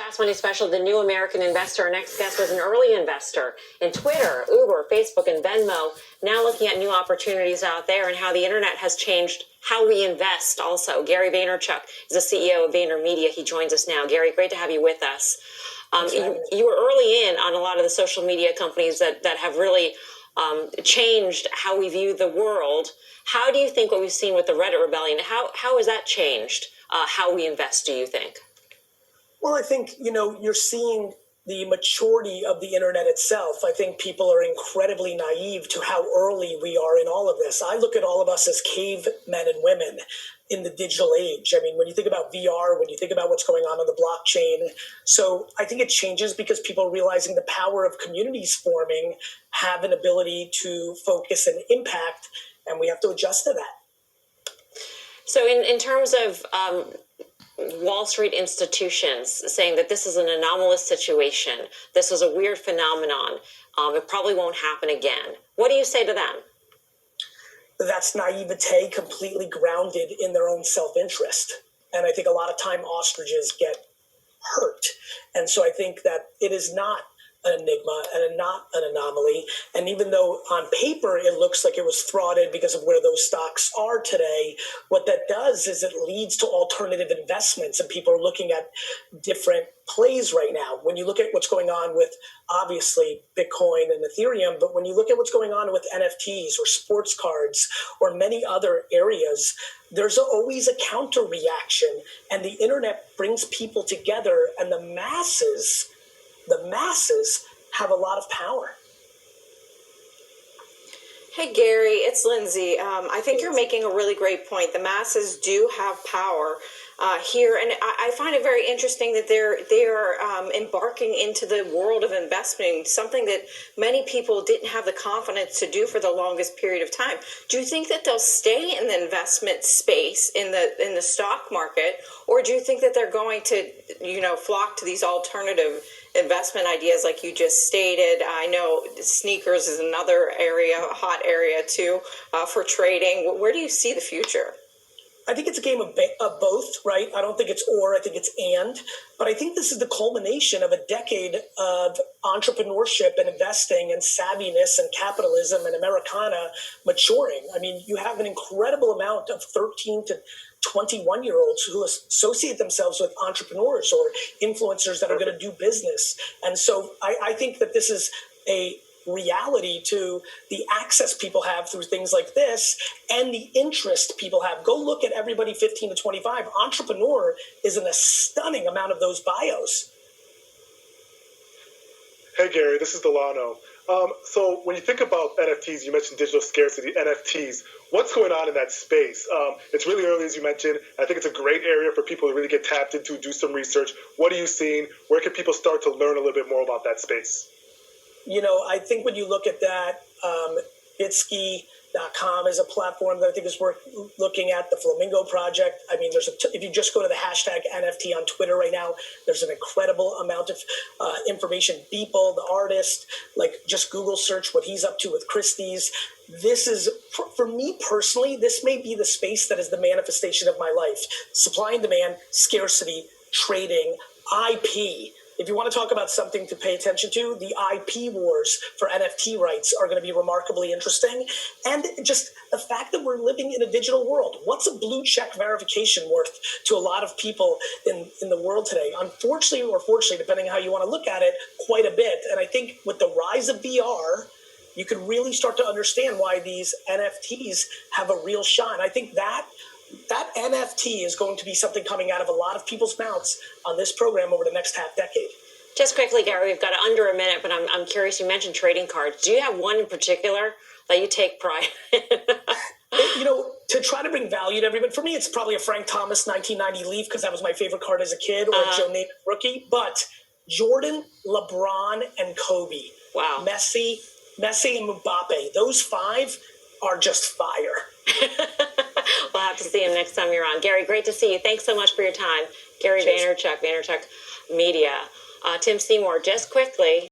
Fast Money special, the new American investor. Our next guest was an early investor in Twitter, Uber, Facebook, and Venmo. Now looking at new opportunities out there and how the internet has changed how we invest also. Gary Vaynerchuk is the CEO of VaynerMedia. He joins us now. Gary, great to have you with us. You were early in on a lot of the social media companies that have really changed how we view the world. How do you think what we've seen with the Reddit rebellion, how has that changed how we invest, do you think? Well, I think, you're seeing the maturity of the internet itself. I think people are incredibly naive to how early we are in all of this. I look at all of us as cavemen and women in the digital age. I mean, when you think about VR, when you think about what's going on the blockchain. So I think it changes because people are realizing the power of communities forming have an ability to focus and impact, and we have to adjust to that. So in terms of Wall Street institutions saying that this is an anomalous situation, this is a weird phenomenon, it probably won't happen again. What do you say to them? That's naivete completely grounded in their own self-interest. And I think a lot of time ostriches get hurt. And so I think that it is not an enigma and not an anomaly. And even though on paper it looks like it was frauded because of where those stocks are today, what that does is it leads to alternative investments, and people are looking at different plays right now. When you look at what's going on with obviously Bitcoin and Ethereum, but when you look at what's going on with NFTs or sports cards or many other areas, there's always a counter reaction, and the internet brings people together, and the masses have a lot of power. Hey, Gary, it's Lindsay. I think you're making a really great point. The masses do have power here, and I find it very interesting that they're embarking into the world of investing, something that many people didn't have the confidence to do for the longest period of time. Do you think that they'll stay in the investment space in the stock market, or do you think that they're going to, flock to these alternative investment ideas like you just stated? I know sneakers is another area, a hot area too, for trading. Where do you see the future? I think it's a game of both, right? I don't think it's or, I think it's and. But I think this is the culmination of a decade of entrepreneurship and investing and savviness and capitalism and Americana maturing. I mean, you have an incredible amount of 13 to 21-year-olds who associate themselves with entrepreneurs or influencers that are going to do business. And so I think that this is a reality to the access people have through things like this and the interest people have. Go look at everybody 15 to 25. Entrepreneur is in a stunning amount of those bios. Hey, Gary, this is Delano. So when you think about NFTs, you mentioned digital scarcity, NFTs. What's going on in that space? It's really early, as you mentioned. I think it's a great area for people to really get tapped into, do some research. What are you seeing? Where can people start to learn a little bit more about that space? I think when you look at that, Bitsky.com is a platform that I think is worth looking at. The Flamingo Project. I mean, if you just go to the hashtag NFT on Twitter right now, there's an incredible amount of information. Beeple, the artist, just Google search what he's up to with Christie's. This is, for me personally, this may be the space that is the manifestation of my life. Supply and demand, scarcity, trading, IP. If you want to talk about something to pay attention to, the IP wars for NFT rights are going to be remarkably interesting. And just the fact that we're living in a digital world. What's a blue check verification worth to a lot of people in the world today? Unfortunately or fortunately, depending on how you want to look at it, quite a bit. And I think with the rise of VR, you could really start to understand why these NFTs have a real shot. And I think that NFT is going to be something coming out of a lot of people's mouths on this program over the next half decade. Just quickly, Gary, we've got under a minute, but I'm curious, you mentioned trading cards. Do you have one in particular that you take pride in? To try to bring value to everybody, for me, it's probably a Frank Thomas 1990 Leaf because that was my favorite card as a kid, or a Joe Namath rookie. But Jordan, LeBron, and Kobe. Wow. Messi, and Mbappe. Those five are just fire. We'll have to see him next time you're on. Gary, great to see you. Thanks so much for your time. Gary Vaynerchuk, Vaynerchuk Media. Tim Seymour, just quickly.